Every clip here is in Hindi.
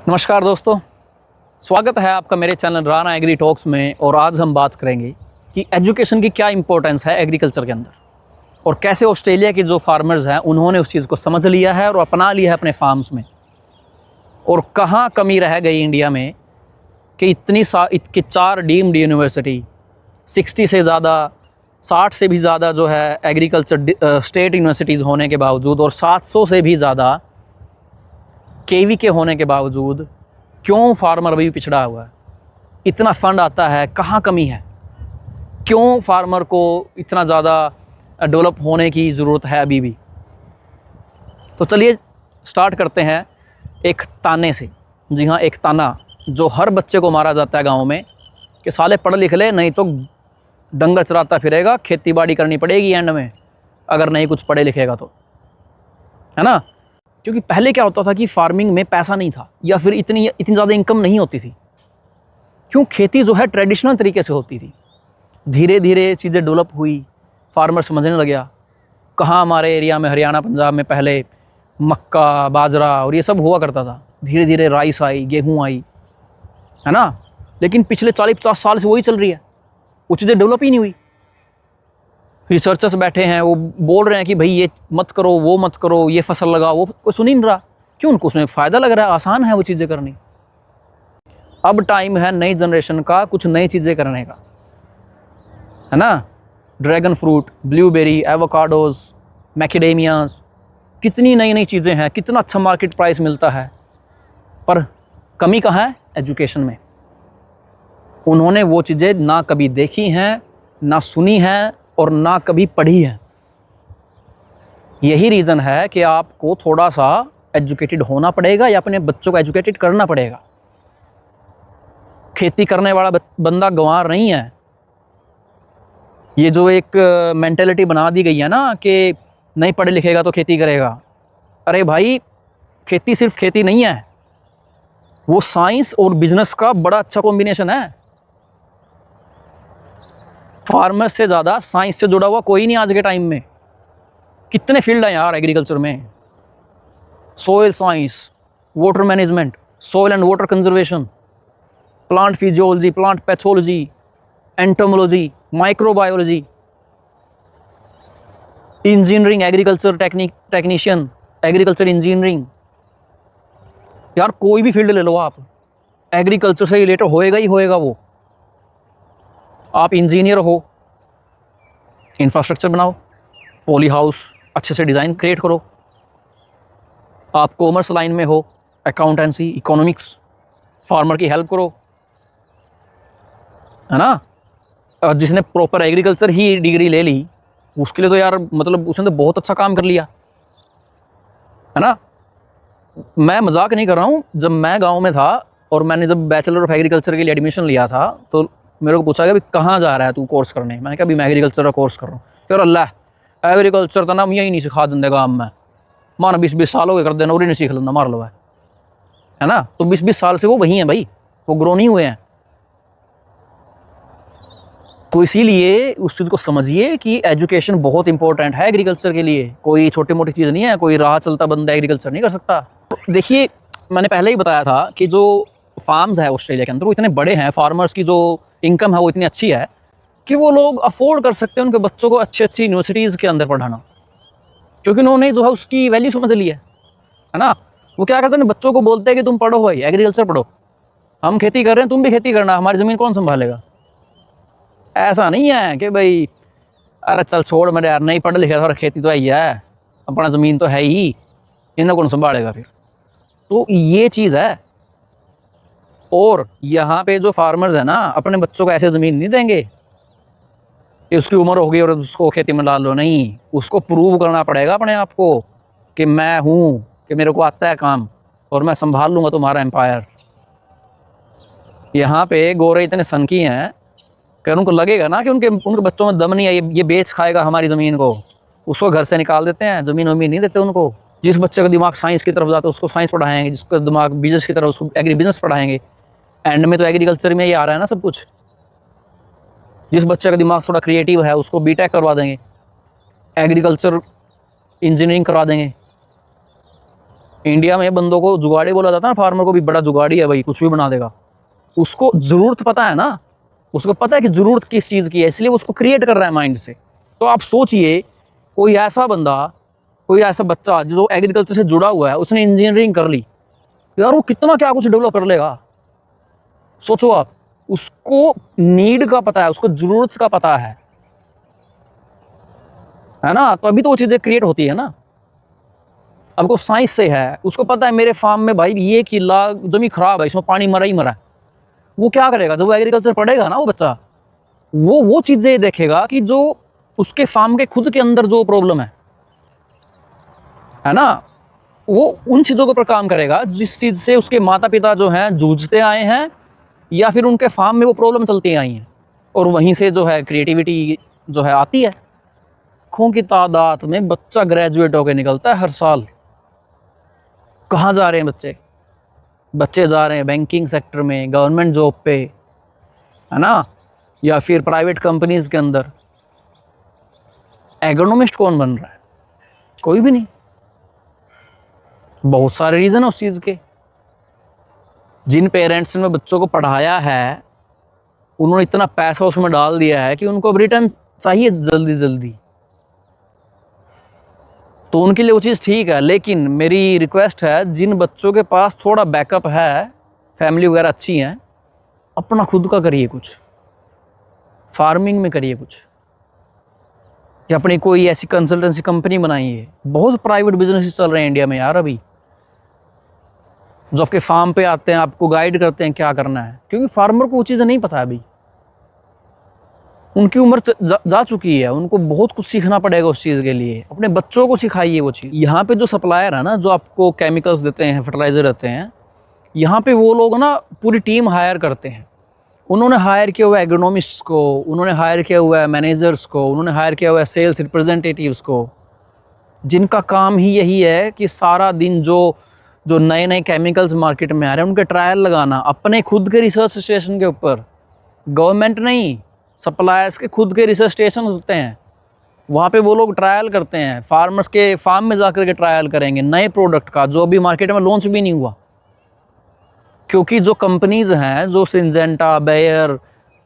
नमस्कार दोस्तों, स्वागत है आपका मेरे चैनल राना एग्री टॉक्स में। और आज हम बात करेंगे कि एजुकेशन की क्या इंपॉर्टेंस है एग्रीकल्चर के अंदर और कैसे ऑस्ट्रेलिया के जो फार्मर्स हैं उन्होंने उस चीज़ को समझ लिया है और अपना लिया है अपने फार्म्स में, और कहाँ कमी रह गई इंडिया में कि इतनी 4 डीम्ड यूनिवर्सिटी, 60 से ज़्यादा 60 से भी ज़्यादा जो है एग्रीकल्चर स्टेट यूनिवर्सिटीज़ होने के बावजूद और 700 से भी ज़्यादा केवी के होने के बावजूद क्यों फार्मर अभी भी पिछड़ा हुआ है। इतना फंड आता है, कहाँ कमी है, क्यों फार्मर को इतना ज़्यादा डेवलप होने की ज़रूरत है अभी भी। तो चलिए स्टार्ट करते हैं एक ताने से। जी हाँ, एक ताना जो हर बच्चे को मारा जाता है गांव में कि साले पढ़ लिख ले, नहीं तो डंगर चराता फिरेगा, खेती बाड़ी करनी पड़ेगी एंड में अगर नहीं कुछ पढ़े लिखेगा तो, है ना। क्योंकि पहले क्या होता था कि फार्मिंग में पैसा नहीं था या फिर इतनी ज़्यादा इनकम नहीं होती थी। क्यों? खेती जो है ट्रेडिशनल तरीके से होती थी। धीरे धीरे चीज़ें डेवलप हुई, फार्मर समझने लग गया कहाँ हमारे एरिया में हरियाणा पंजाब में पहले मक्का बाजरा और ये सब हुआ करता था। धीरे धीरे राइस आई, गेहूँ आई, है ना। लेकिन पिछले 40-50 साल से वही चल रही है, वो चीज़ें डेवलप ही नहीं हुई। रिसर्चर्स बैठे हैं, वो बोल रहे हैं कि भाई ये मत करो, वो मत करो, ये फसल लगाओ, वो कोई सुन ही नहीं रहा। क्यों? उनको उसमें फ़ायदा लग रहा है, आसान है वो चीज़ें करनी। अब टाइम है नई जनरेशन का कुछ नई चीज़ें करने का, है ना। ड्रैगन फ्रूट, ब्लूबेरी, एवोकाडोज़, मैकेडेमियाज़, कितनी नई नई चीज़ें हैं, कितना अच्छा मार्केट प्राइस मिलता है। पर कमी कहाँ है? एजुकेशन में। उन्होंने वो चीज़ें ना कभी देखी हैं, ना सुनी हैं और ना कभी पढ़ी है। यही रीज़न है कि आपको थोड़ा सा एजुकेटेड होना पड़ेगा या अपने बच्चों को एजुकेटेड करना पड़ेगा। खेती करने वाला बंदा गंवार नहीं है। ये जो एक मेंटालिटी बना दी गई है ना कि नहीं पढ़े लिखेगा तो खेती करेगा। अरे भाई, खेती सिर्फ खेती नहीं है, वो साइंस और बिजनेस का बड़ा अच्छा कॉम्बिनेशन है। फार्मर से ज़्यादा साइंस से जुड़ा हुआ कोई नहीं आज के टाइम में। कितने फील्ड हैं यार एग्रीकल्चर में। Soil science, water management, soil and water conservation, plant physiology, plant pathology, entomology, microbiology, engineering, agriculture technician, agriculture engineering. यार कोई भी फील्ड ले लो आप, एग्रीकल्चर से रिलेटेड होएगा ही होएगा वो। आप इंजीनियर हो, इंफ्रास्ट्रक्चर बनाओ, पॉली हाउस अच्छे से डिज़ाइन क्रिएट करो। आप कॉमर्स लाइन में हो, अकाउंटेंसी, इकोनॉमिक्स, फार्मर की हेल्प करो, है ना। और जिसने प्रॉपर एग्रीकल्चर ही डिग्री ले ली उसके लिए तो यार मतलब उसने तो बहुत अच्छा काम कर लिया, है ना। मैं मजाक नहीं कर रहा हूँ। जब मैं गांव में था और मैंने जब बैचलर ऑफ एग्रीकल्चर के लिए एडमिशन लिया था तो मेरे को पूछा गया, भाई कहाँ जा रहा है तू कोर्स करने। मैंने कहा अभी मैं एग्रीकल्चर का कोर्स कर रहा हूँ। कह अल्लाह एग्रीकल्चर तो ना यही नहीं सिखा देंगे गाँव में, मान 20-20 साल हो गए कर देना और ही नहीं सीख लेना, मार लो है ना। तो 20-20 साल से वो वही हैं भाई, वो ग्रो नहीं हुए हैं। तो इसीलिए उस चीज़ को समझिए कि एजुकेशन बहुत इंपॉर्टेंट है एग्रीकल्चर के लिए। कोई छोटी मोटी चीज़ नहीं है, कोई राह चलता बंदा एग्रीकल्चर नहीं कर सकता। देखिए, मैंने पहले ही बताया था कि जो फार्म्स है ऑस्ट्रेलिया के अंदर वो इतने बड़े हैं, फार्मर्स की जो इनकम है वो इतनी अच्छी है कि वो लोग अफोर्ड कर सकते हैं उनके बच्चों को अच्छी अच्छी यूनिवर्सिटीज़ के अंदर पढ़ाना, क्योंकि उन्होंने जो है उसकी वैल्यू समझ ली है ना। वो क्या करते हैं, बच्चों को बोलते हैं कि तुम पढ़ो भाई, एग्रीकल्चर पढ़ो, हम खेती कर रहे हैं, तुम भी खेती करना, हमारी ज़मीन कौन संभालेगा। ऐसा नहीं है कि भाई अरे चल छोड़ मेरे यार, नहीं पढ़े लिखे और खेती तो है, अपना ज़मीन तो है ही, इन्हें कौन संभालेगा फिर। तो ये चीज़ है। और यहाँ पे जो फार्मर्स है ना अपने बच्चों को ऐसे ज़मीन नहीं देंगे कि उसकी उम्र होगी और उसको खेती में डाल लो। नहीं, उसको प्रूव करना पड़ेगा अपने आप को कि मैं हूँ, कि मेरे को आता है काम और मैं संभाल लूँगा तुम्हारा एम्पायर। यहाँ पे गोरे इतने सनकी हैं कि उनको लगेगा ना कि उनके बच्चों में दम नहीं है, ये बेच खाएगा हमारी ज़मीन को, उसको घर से निकाल देते हैं, ज़मीन वमीन नहीं देते उनको। जिस बच्चे का दिमाग साइंस की तरफ जाता है उसको साइंस पढ़ाएंगे, जिसका दिमाग बिजनेस की तरफ उसको एग्री बिजनेस पढ़ाएंगे। एंड में तो एग्रीकल्चर में ये आ रहा है ना सब कुछ। जिस बच्चे का दिमाग थोड़ा क्रिएटिव है उसको बीटेक करवा देंगे, एग्रीकल्चर इंजीनियरिंग करवा देंगे, इंडिया में बंदों को जुगाड़ी बोला जाता है ना, फार्मर को भी बड़ा जुगाड़ी है भाई, कुछ भी बना देगा। उसको ज़रूरत पता है ना, उसको पता है कि ज़रूरत किस चीज़ की है, इसलिए उसको क्रिएट कर रहा है माइंड से। तो आप सोचिए, कोई ऐसा बंदा, कोई ऐसा बच्चा जो एग्रीकल्चर से जुड़ा हुआ है, उसने इंजीनियरिंग कर ली, यार वो कितना क्या कुछ डेवलप कर लेगा। सोचो आप, उसको नीड का पता है, उसको ज़रूरत का पता है ना, तो अभी तो वो चीज़ें क्रिएट होती है ना। अब को साइंस से है, उसको पता है मेरे फार्म में भाई ये किला जमीन खराब है, इसमें पानी मरा ही मरा है। वो क्या करेगा, जब वो एग्रीकल्चर पढ़ेगा ना वो बच्चा, वो चीज़ें देखेगा कि जो उसके फार्म के खुद के अंदर जो प्रॉब्लम है ना, वो उन चीज़ों के ऊपर काम करेगा जिस चीज़ से उसके माता पिता जो हैं जूझते आए हैं, या फिर उनके फार्म में वो प्रॉब्लम चलती आई हैं, और वहीं से जो है क्रिएटिविटी जो है आती है। लाखों की तादाद में बच्चा ग्रेजुएट होकर निकलता है हर साल। कहाँ जा रहे हैं बच्चे? बच्चे जा रहे हैं बैंकिंग सेक्टर में, गवर्नमेंट जॉब पे, है ना, या फिर प्राइवेट कंपनीज के अंदर। एग्रोनॉमिस्ट कौन बन रहा है? कोई भी नहीं। बहुत सारे रीज़न है उस चीज़ के। जिन पेरेंट्स ने बच्चों को पढ़ाया है, उन्होंने इतना पैसा उसमें डाल दिया है कि उनको अब रिटर्न चाहिए जल्दी जल्दी, तो उनके लिए वो चीज़ ठीक है। लेकिन मेरी रिक्वेस्ट है, जिन बच्चों के पास थोड़ा बैकअप है, फैमिली वगैरह अच्छी हैं, अपना खुद का करिए कुछ, फार्मिंग में करिए कुछ, या अपनी कोई ऐसी कंसल्टेंसी कंपनी बनाइए। बहुत प्राइवेट बिजनेस चल रहे हैं इंडिया में यार अभी, जो आपके फार्म पे आते हैं, आपको गाइड करते हैं क्या करना है, क्योंकि फार्मर को वो चीज़ें नहीं पता है अभी। उनकी उम्र जा चुकी है, उनको बहुत कुछ सीखना पड़ेगा उस चीज़ के लिए। अपने बच्चों को सिखाइए वो चीज़। यहाँ पे जो सप्लायर है ना, जो आपको केमिकल्स देते हैं, फर्टिलाइज़र देते हैं, यहाँ पे वो लोग ना पूरी टीम हायर करते हैं। उन्होंने हायर किया हुआ है एग्रोनॉमिस्ट्स को, उन्होंने हायर किया हुआ है मैनेजर्स को, उन्होंने हायर किया हुआ है सेल्स रिप्रेजेंटेटिव्स को, जिनका काम ही यही है कि सारा दिन जो जो नए नए केमिकल्स मार्केट में आ रहे हैं उनके ट्रायल लगाना, अपने खुद के रिसर्च स्टेशन के ऊपर। गवर्नमेंट नहीं, सप्लायर्स के खुद के रिसर्च स्टेशन होते हैं, वहाँ पे वो लोग ट्रायल करते हैं। फार्मर्स के फार्म में जाकर के ट्रायल करेंगे नए प्रोडक्ट का, जो अभी मार्केट में लॉन्च भी नहीं हुआ। क्योंकि जो कंपनीज़ हैं, जो सिंजेंटा, बेयर,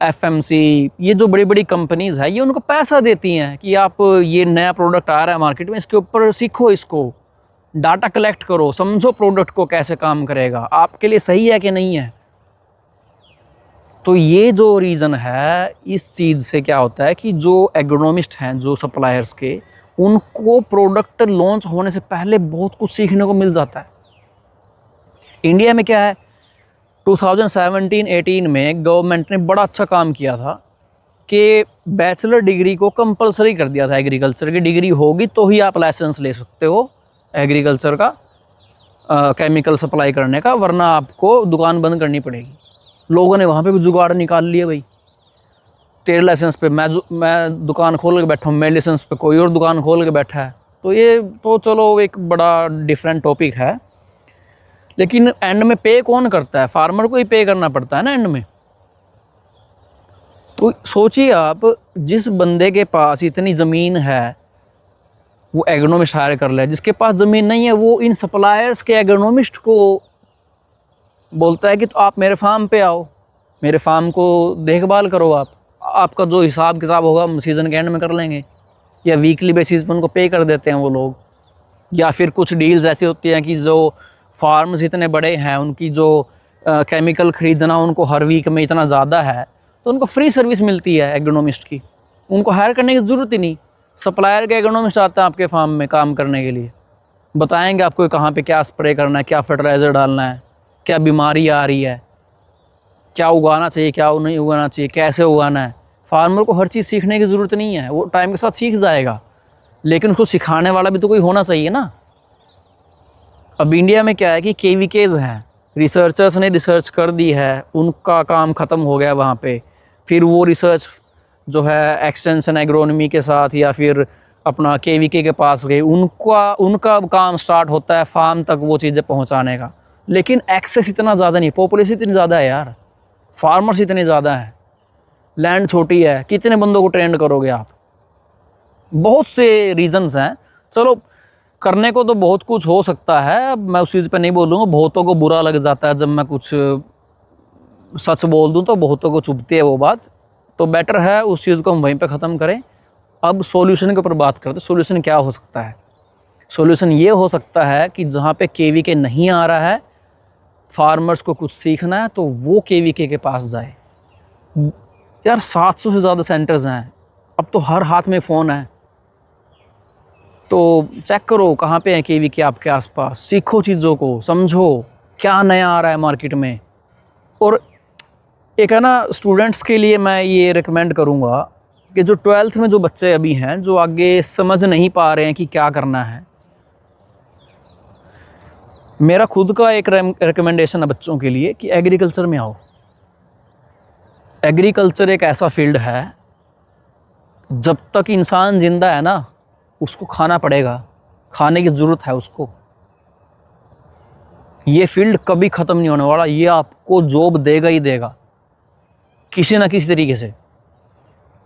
एफएमसी, ये जो बड़ी बड़ी कंपनीज़ हैं, ये उनको पैसा देती हैं कि आप ये नया प्रोडक्ट आ रहा है मार्केट में, इसके ऊपर सीखो, इसको डाटा कलेक्ट करो, समझो प्रोडक्ट को कैसे काम करेगा, आपके लिए सही है कि नहीं है। तो ये जो रीज़न है, इस चीज़ से क्या होता है कि जो एग्रोनॉमिस्ट हैं, जो सप्लायर्स के, उनको प्रोडक्ट लॉन्च होने से पहले बहुत कुछ सीखने को मिल जाता है। इंडिया में क्या है, 2017-18 में गवर्नमेंट ने बड़ा अच्छा काम किया था कि बैचलर डिग्री को कंपलसरी कर दिया था। एग्रीकल्चर की डिग्री होगी तो ही आप लाइसेंस ले सकते हो एग्रीकल्चर का, केमिकल सप्लाई करने का, वरना आपको दुकान बंद करनी पड़ेगी। लोगों ने वहाँ पे भी जुगाड़ निकाल लिया भाई, तेरे लाइसेंस पे मैं दुकान खोल के बैठा हूँ, मेरे लाइसेंस पे कोई और दुकान खोल के बैठा है। तो ये तो चलो एक बड़ा डिफरेंट टॉपिक है, लेकिन एंड में पे कौन करता है? फार्मर को ही पे करना पड़ता है ना एंड में। तो सोचिए आप, जिस बंदे के पास इतनी ज़मीन है वो एग्रोनॉमिस्ट हायर कर ले, जिसके पास ज़मीन नहीं है वो इन सप्लायर्स के एग्रोनॉमिस्ट को बोलता है कि तो आप मेरे फार्म पे आओ, मेरे फार्म को देखभाल करो, आपका जो हिसाब किताब होगा हम सीज़न के एंड में कर लेंगे, या वीकली बेसिस पर उनको पे कर देते हैं वो लोग। या फिर कुछ डील्स ऐसी होती हैं कि जो फार्म्स इतने बड़े हैं, उनकी जो केमिकल ख़रीदना उनको हर वीक में इतना ज़्यादा है, तो उनको फ्री सर्विस मिलती है एग्रोनॉमिस्ट की, उनको हायर करने की ज़रूरत ही नहीं। सप्लायर के एग्रोनॉमिस्ट आते हैं आपके फार्म में काम करने के लिए, बताएंगे आपको कहाँ पे क्या स्प्रे करना है, क्या फर्टिलाइज़र डालना है, क्या बीमारी आ रही है, क्या उगाना चाहिए, क्या नहीं उगाना चाहिए, कैसे उगाना है। फार्मर को हर चीज़ सीखने की ज़रूरत नहीं है, वो टाइम के साथ सीख जाएगा, लेकिन उसको सिखाने वाला भी तो कोई होना चाहिए ना। अब इंडिया में क्या है कि केवीकेज़ हैं, रिसर्चर्स ने रिसर्च कर दी है, उनका काम ख़त्म हो गया वहाँ पे, फिर वो रिसर्च जो है एक्सटेंशन एग्रोनॉमी के साथ या फिर अपना केवीके के पास गए, उनका काम स्टार्ट होता है फार्म तक वो चीज़ें पहुँचाने का। लेकिन एक्सेस इतना ज़्यादा नहीं, पॉपुलेशन इतनी ज़्यादा है यार, फार्मर्स इतने ज़्यादा हैं, लैंड छोटी है, कितने बंदों को ट्रेंड करोगे आप। बहुत से रीज़न्स हैं। चलो करने को तो बहुत कुछ हो सकता है, मैं उस चीज़ पे नहीं बोलूँगा। बहुतों को बुरा लग जाता है जब मैं कुछ सच बोल दूँ, तो बहुतों को चुभती है वो बात। तो बेटर है उस चीज़ को हम वहीं पे ख़त्म करें। अब सॉल्यूशन के ऊपर बात करते हैं। सॉल्यूशन क्या हो सकता है? सॉल्यूशन ये हो सकता है कि जहाँ पे केवीके नहीं आ रहा है, फार्मर्स को कुछ सीखना है, तो वो केवीके के पास जाए। यार 700 से ज़्यादा सेंटर्स हैं, अब तो हर हाथ में फ़ोन है, तो चेक करो कहाँ पे है केवीके आपके आसपास। सीखो चीज़ों को, समझो क्या नया आ रहा है मार्केट में। और एक है ना, स्टूडेंट्स के लिए मैं ये रिकमेंड करूँगा कि जो 12th में जो बच्चे अभी हैं, जो आगे समझ नहीं पा रहे हैं कि क्या करना है, मेरा खुद का एक रिकमेंडेशन है बच्चों के लिए कि एग्रीकल्चर में आओ। एग्रीकल्चर एक ऐसा फील्ड है, जब तक इंसान ज़िंदा है ना, उसको खाना पड़ेगा, खाने की ज़रूरत है उसको। ये फील्ड कभी ख़त्म नहीं होने वाला, ये आपको जॉब देगा ही देगा किसी ना किसी तरीके से।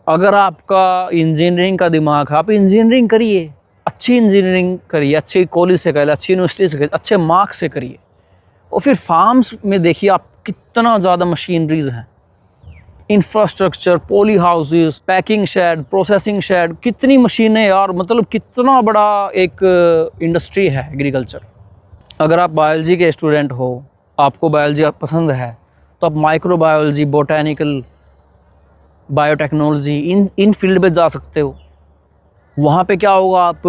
अगर आपका इंजीनियरिंग का दिमाग है, आप इंजीनियरिंग करिए, अच्छी इंजीनियरिंग करिए, अच्छी कॉलेज से करिए, अच्छी यूनिवर्सिटी से करिए, अच्छे मार्क्स से करिए। और फिर फार्म्स में देखिए आप कितना ज़्यादा मशीनरीज़ हैं, infrastructure, poly houses, packing shed, processing shed, कितनी मशीनें यार, मतलब कितना बड़ा एक इंडस्ट्री है एग्रीकल्चर। अगर आप बायोलॉजी के स्टूडेंट हो, आपको बायोलॉजी पसंद है, तो आप माइक्रोबायोलॉजी, बोटैनिकल, बायोटेक्नोलॉजी, इन फील्ड में जा सकते हो। वहाँ पे क्या होगा, आप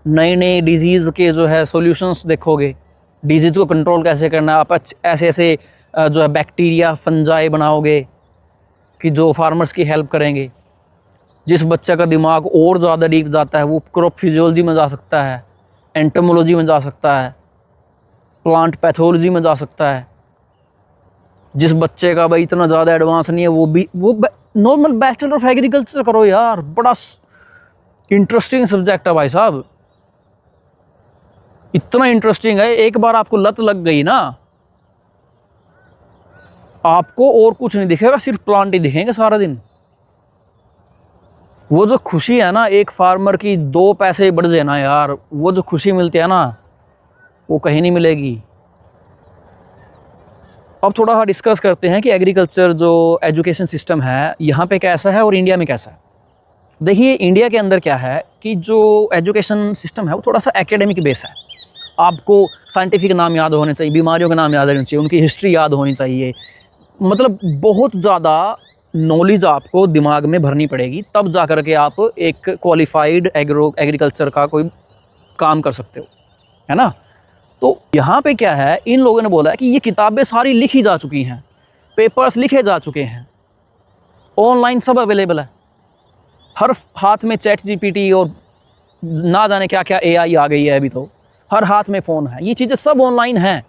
नए नए डिजीज़ के जो है सॉल्यूशंस देखोगे, डिजीज़ को कंट्रोल कैसे करना है। आप ऐसे ऐसे जो है बैक्टीरिया, फंजाई बनाओगे कि जो फार्मर्स की हेल्प करेंगे। जिस बच्चे का दिमाग और ज़्यादा डीप जाता है, वो क्रॉप फिजियोलॉजी में जा सकता है, एंटोमोलॉजी में जा सकता है, प्लांट पैथोलॉजी में जा सकता है। जिस बच्चे का भाई इतना ज़्यादा एडवांस नहीं है, वो नॉर्मल बैचलर ऑफ एग्रीकल्चर करो यार, बड़ा इंटरेस्टिंग सब्जेक्ट है भाई साहब। इतना इंटरेस्टिंग है, एक बार आपको लत लग गई ना, आपको और कुछ नहीं दिखेगा, सिर्फ प्लांट ही दिखेंगे सारा दिन। वो जो खुशी है ना, एक फार्मर की 2 पैसे बढ़ जाए ना यार, वो जो खुशी मिलती है ना, वो कहीं नहीं मिलेगी। अब थोड़ा डिस्कस करते हैं कि एग्रीकल्चर जो एजुकेशन सिस्टम है यहाँ पे कैसा है और इंडिया में कैसा है। देखिए इंडिया के अंदर क्या है कि जो एजुकेशन सिस्टम है वो थोड़ा सा एकेडमिक बेस है। आपको साइंटिफिक नाम याद होने चाहिए, बीमारियों के नाम याद होने चाहिए, उनकी हिस्ट्री याद होनी चाहिए, मतलब बहुत ज़्यादा नॉलेज आपको दिमाग में भरनी पड़ेगी, तब जा कर के आप एक क्वालिफाइड एग्रीकल्चर का कोई काम कर सकते हो, है ना। तो यहाँ पे क्या है, इन लोगों ने बोला है कि ये किताबें सारी लिखी जा चुकी हैं, पेपर्स लिखे जा चुके हैं, ऑनलाइन सब अवेलेबल है, हर हाथ में चैट जीपीटी और ना जाने क्या क्या एआई आ गई है, अभी तो हर हाथ में फ़ोन है, ये चीज़ें सब ऑनलाइन हैं।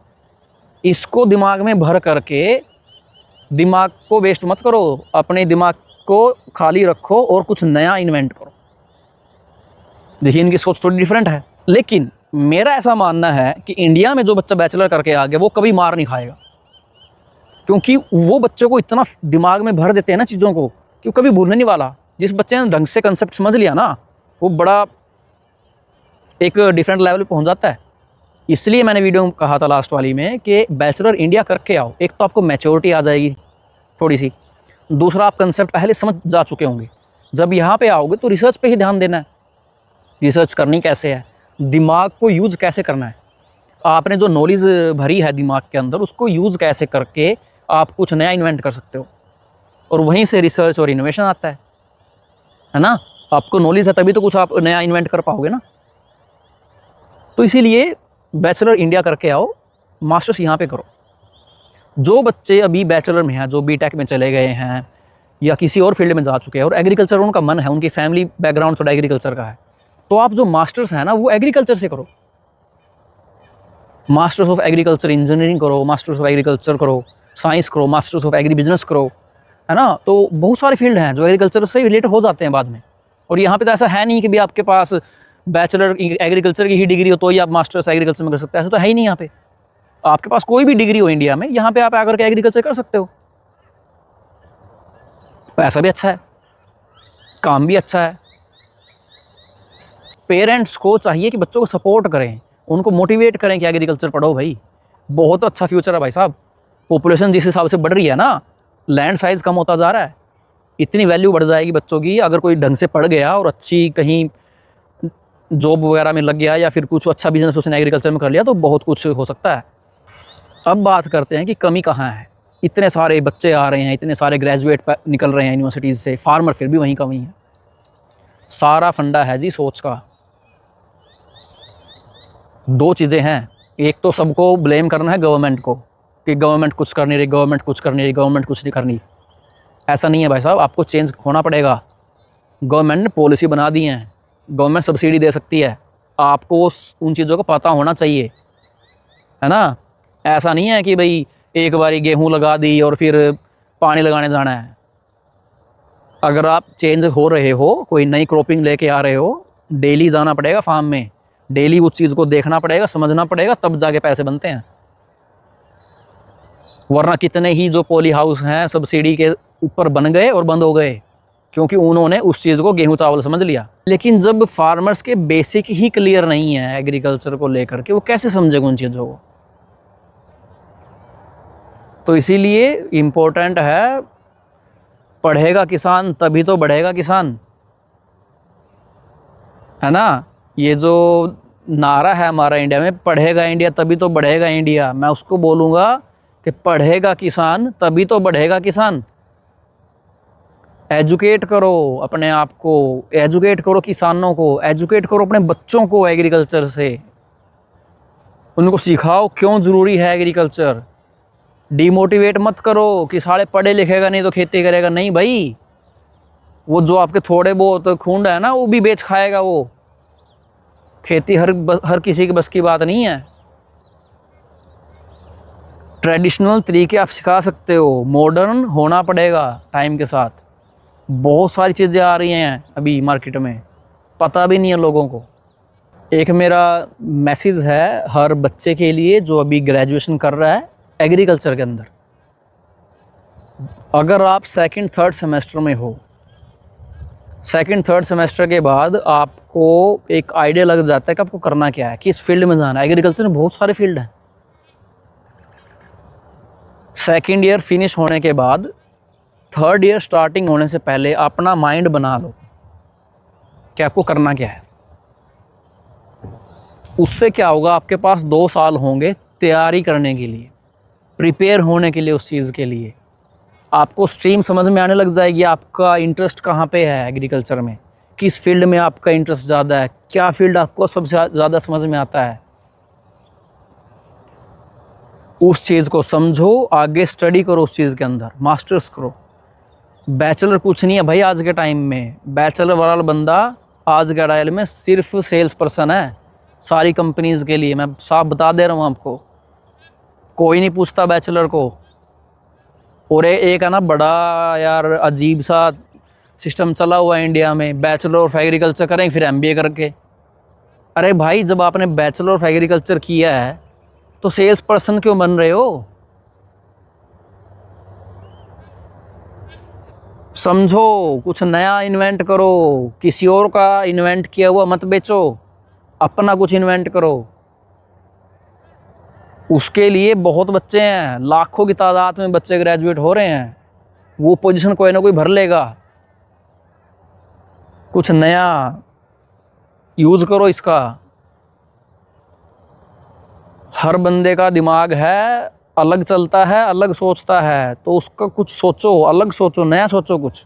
इसको दिमाग में भर करके दिमाग को वेस्ट मत करो, अपने दिमाग को खाली रखो और कुछ नया इन्वेंट करो। देखिए इनकी सोच थोड़ी डिफरेंट है, लेकिन मेरा ऐसा मानना है कि इंडिया में जो बच्चा बैचलर करके आ गया वो कभी मार नहीं खाएगा, क्योंकि वो बच्चे को इतना दिमाग में भर देते हैं ना चीज़ों को कि वो कभी भूलने नहीं वाला। जिस बच्चे ने ढंग से कंसेप्ट समझ लिया ना, वो बड़ा एक डिफरेंट लेवल पे पहुंच जाता है। इसलिए मैंने वीडियो में कहा था लास्ट वाली में कि बैचलर इंडिया करके आओ, एक तो आपको मैच्योरिटी आ जाएगी थोड़ी सी, दूसरा आप कंसेप्ट पहले समझ जा चुके होंगे। जब यहाँ पे आओगे तो रिसर्च पे ही ध्यान देना है, रिसर्च करनी कैसे है, दिमाग को यूज़ कैसे करना है, आपने जो नॉलेज भरी है दिमाग के अंदर उसको यूज़ कैसे करके आप कुछ नया इन्वेंट कर सकते हो, और वहीं से रिसर्च और इनोवेशन आता है ना। आपको नॉलेज है तभी तो कुछ आप नया इन्वेंट कर पाओगे ना। तो इसीलिए बैचलर इंडिया करके आओ, मास्टर्स यहाँ पे करो। जो बच्चे अभी बैचलर में हैं, जो बीटेक में चले गए हैं या किसी और फील्ड में जा चुके हैं और एग्रीकल्चर उनका मन है, उनकी फैमिली बैकग्राउंड थोड़ा एग्रीकल्चर का है, तो आप जो मास्टर्स है ना वो एग्रीकल्चर से करो। मास्टर्स ऑफ एग्रीकल्चर इंजीनियरिंग करो, मास्टर्स ऑफ एग्रीकल्चर करो, साइंस करो, मास्टर्स ऑफ एग्री बिजनेस करो, है ना। तो बहुत सारे फील्ड हैं जो एग्रीकल्चर से रिलेट हो जाते हैं बाद में। और यहाँ पे तो ऐसा है नहीं कि भी आपके पास बैचलर एग्रीकल्चर की ही डिग्री हो तो ही आप मास्टर्स एग्रीकल्चर में कर सकते हैं, ऐसा तो है ही नहीं। यहाँ पे आपके पास कोई भी डिग्री हो इंडिया में, यहाँ पे आप आकर के एग्रीकल्चर कर सकते हो। पैसा भी अच्छा है, काम भी अच्छा है, पेरेंट्स को चाहिए कि बच्चों को सपोर्ट करें, उनको मोटिवेट करें कि एग्रीकल्चर पढ़ो भाई, बहुत अच्छा फ्यूचर है भाई साहब। पॉपुलेशन जिस हिसाब से बढ़ रही है ना, लैंड साइज़ कम होता जा रहा है, इतनी वैल्यू बढ़ जाएगी बच्चों की। अगर कोई ढंग से पढ़ गया और अच्छी कहीं जॉब वगैरह में लग गया या फिर कुछ अच्छा बिजनेस उसने एग्रीकल्चर में कर लिया तो बहुत कुछ हो सकता है। अब बात करते हैं कि कमी कहाँ है। इतने सारे बच्चे आ रहे हैं, इतने सारे ग्रेजुएट निकल रहे हैं यूनिवर्सिटीज़ से, फार्मर फिर भी वहीं कमी है। सारा फंडा है जी सोच का। दो चीज़ें हैं, एक तो सबको ब्लेम करना है गवर्नमेंट को कि गवर्नमेंट कुछ कर नहीं रही, गवर्नमेंट कुछ कर नहीं रही, गवर्नमेंट कुछ नहीं कर रही। ऐसा नहीं है भाई साहब, आपको चेंज होना पड़ेगा। गवर्नमेंट ने पॉलिसी बना दी हैं, गवर्नमेंट सब्सिडी दे सकती है, आपको उन चीज़ों का पता होना चाहिए, है ना। ऐसा नहीं है कि भाई एक बारी गेहूँ लगा दी और फिर पानी लगाने जाना है। अगर आप चेंज हो रहे हो, कोई नई क्रॉपिंग लेके आ रहे हो, डेली जाना पड़ेगा फार्म में, डेली उस चीज़ को देखना पड़ेगा, समझना पड़ेगा, तब जाके पैसे बनते हैं। वरना कितने ही जो पॉली हाउस हैं सब्सिडी के ऊपर बन गए और बंद हो गए, क्योंकि उन्होंने उस चीज़ को गेहूँ चावल समझ लिया। लेकिन जब फार्मर्स के बेसिक ही क्लियर नहीं है एग्रीकल्चर को लेकर के, वो कैसे समझेगा उन चीज़ों को। तो इसीलिए इम्पोर्टेंट है, पढ़ेगा किसान तभी तो बढ़ेगा किसान, है ना। ये जो नारा है हमारा इंडिया में, पढ़ेगा इंडिया तभी तो बढ़ेगा इंडिया, मैं उसको बोलूँगा कि पढ़ेगा किसान तभी तो बढ़ेगा किसान। एजुकेट करो अपने आप को, एजुकेट करो किसानों को, एजुकेट करो अपने बच्चों को एग्रीकल्चर से, उनको सिखाओ क्यों ज़रूरी है एग्रीकल्चर। डिमोटिवेट मत करो कि साले पढ़े लिखेगा नहीं तो खेती करेगा, नहीं भाई, वो जो आपके थोड़े बहुत खूंड है ना वो भी बेच खाएगा। वो खेती हर किसी के बस की बात नहीं है। ट्रेडिशनल तरीके आप सिखा सकते हो, मॉडर्न होना पड़ेगा टाइम के साथ। बहुत सारी चीज़ें आ रही हैं अभी मार्केट में, पता भी नहीं है लोगों को। एक मेरा मैसेज है हर बच्चे के लिए जो अभी ग्रेजुएशन कर रहा है एग्रीकल्चर के अंदर। अगर आप सेकंड थर्ड सेमेस्टर में हो, सेकंड थर्ड सेमेस्टर के बाद आपको एक आइडिया लग जाता है कि आपको करना क्या है, किस फील्ड में जाना है। एग्रीकल्चर में बहुत सारे फील्ड हैं। सेकंड ईयर फिनिश होने के बाद थर्ड ईयर स्टार्टिंग होने से पहले अपना माइंड बना लो कि आपको करना क्या है। उससे क्या होगा, आपके पास 2 साल होंगे तैयारी करने के लिए, प्रिपेयर होने के लिए उस चीज़ के लिए। आपको स्ट्रीम समझ में आने लग जाएगी, आपका इंटरेस्ट कहाँ पे है एग्रीकल्चर में, किस फील्ड में आपका इंटरेस्ट ज़्यादा है, क्या फील्ड आपको सबसे ज़्यादा समझ में आता है। उस चीज़ को समझो, आगे स्टडी करो उस चीज़ के अंदर, मास्टर्स करो। बैचलर कुछ नहीं है भाई आज के टाइम में। बैचलर वाला बंदा आज के टाइम में सिर्फ सेल्स पर्सन है सारी कंपनीज़ के लिए। मैं साफ बता दे रहा हूँ आपको, कोई नहीं पूछता बैचलर को। और एक है ना बड़ा यार अजीब सा सिस्टम चला हुआ है इंडिया में, बैचलर ऑफ एग्रीकल्चर करें फिर एमबीए करके। अरे भाई, जब आपने बैचलर ऑफ एग्रीकल्चर किया है तो सेल्स पर्सन क्यों बन रहे हो। समझो, कुछ नया इन्वेंट करो, किसी और का इन्वेंट किया हुआ मत बेचो, अपना कुछ इन्वेंट करो। उसके लिए बहुत बच्चे हैं, लाखों की तादाद में बच्चे ग्रेजुएट हो रहे हैं, वो पोजीशन कोई ना कोई भर लेगा। कुछ नया यूज़ करो इसका। हर बंदे का दिमाग है, अलग चलता है, अलग सोचता है, तो उसका कुछ सोचो, अलग सोचो, नया सोचो कुछ,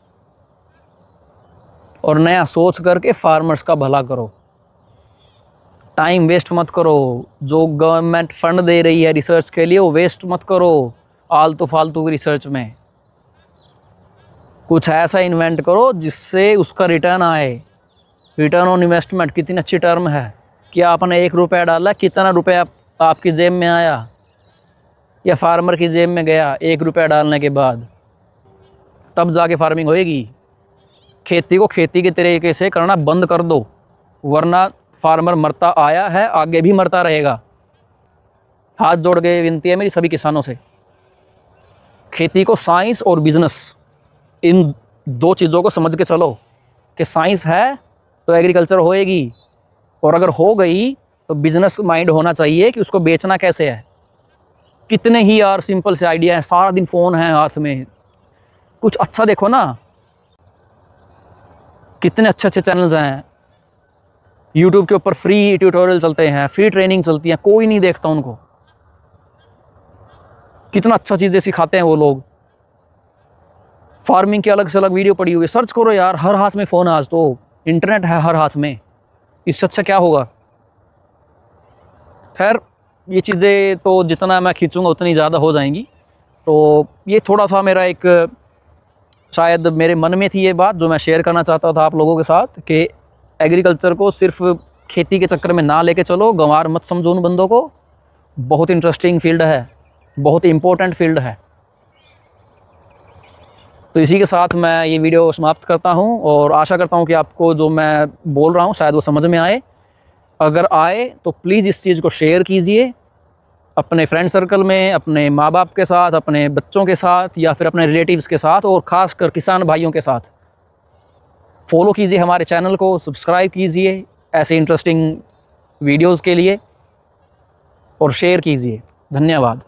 और नया सोच करके फार्मर्स का भला करो। टाइम वेस्ट मत करो। जो गवर्नमेंट फंड दे रही है रिसर्च के लिए वो वेस्ट मत करो आलतू फालतू की रिसर्च में। कुछ ऐसा इन्वेंट करो जिससे उसका रिटर्न आए। रिटर्न ऑन इन्वेस्टमेंट कितनी अच्छी टर्म है कि आपने 1 रुपया डाला, कितना रुपया आपकी जेब में आया या फार्मर की जेब में गया 1 रुपया डालने के बाद, तब जाके फार्मिंग होएगी। खेती को खेती के तरीके से करना बंद कर दो, वरना फार्मर मरता आया है, आगे भी मरता रहेगा। हाथ जोड़ के विनती है मेरी सभी किसानों से, खेती को साइंस और बिजनेस, इन 2 चीज़ों को समझ के चलो कि साइंस है तो एग्रीकल्चर होएगी, और अगर हो गई तो बिजनेस माइंड होना चाहिए कि उसको बेचना कैसे है। कितने ही यार सिंपल से आइडिया है, सारा दिन फ़ोन है हाथ में, कुछ अच्छा देखो ना। कितने अच्छे अच्छे चैनल्स हैं यूट्यूब के ऊपर, फ्री ट्यूटोरियल चलते हैं, फ्री ट्रेनिंग चलती है, कोई नहीं देखता उनको। कितना अच्छा चीज़ें सिखाते हैं वो लोग। फार्मिंग की अलग से अलग वीडियो पड़ी हुई है, सर्च करो यार, हर हाथ में फ़ोन है आज तो, इंटरनेट है हर हाथ में, इससे अच्छा क्या होगा। खैर ये चीज़ें तो जितना मैं खींचूँगा उतनी ज़्यादा हो जाएंगी। तो ये थोड़ा सा मेरा एक, शायद मेरे मन में थी ये बात जो मैं शेयर करना चाहता था आप लोगों के साथ, कि एग्रीकल्चर को सिर्फ खेती के चक्कर में ना लेके चलो, गंवार मत समझो उन बंदों को। बहुत इंटरेस्टिंग फील्ड है, बहुत इम्पोर्टेंट फील्ड है। तो इसी के साथ मैं ये वीडियो समाप्त करता हूँ और आशा करता हूँ कि आपको जो मैं बोल रहा हूँ शायद वो समझ में आए। अगर आए तो प्लीज़ इस चीज़ को शेयर कीजिए अपने फ्रेंड सर्कल में, अपने माँ बाप के साथ, अपने बच्चों के साथ, या फिर अपने रिलेटिव्स के साथ, और ख़ासकर किसान भाइयों के साथ। फॉलो कीजिए हमारे चैनल को, सब्सक्राइब कीजिए ऐसे इंटरेस्टिंग वीडियोज़ के लिए, और शेयर कीजिए। धन्यवाद।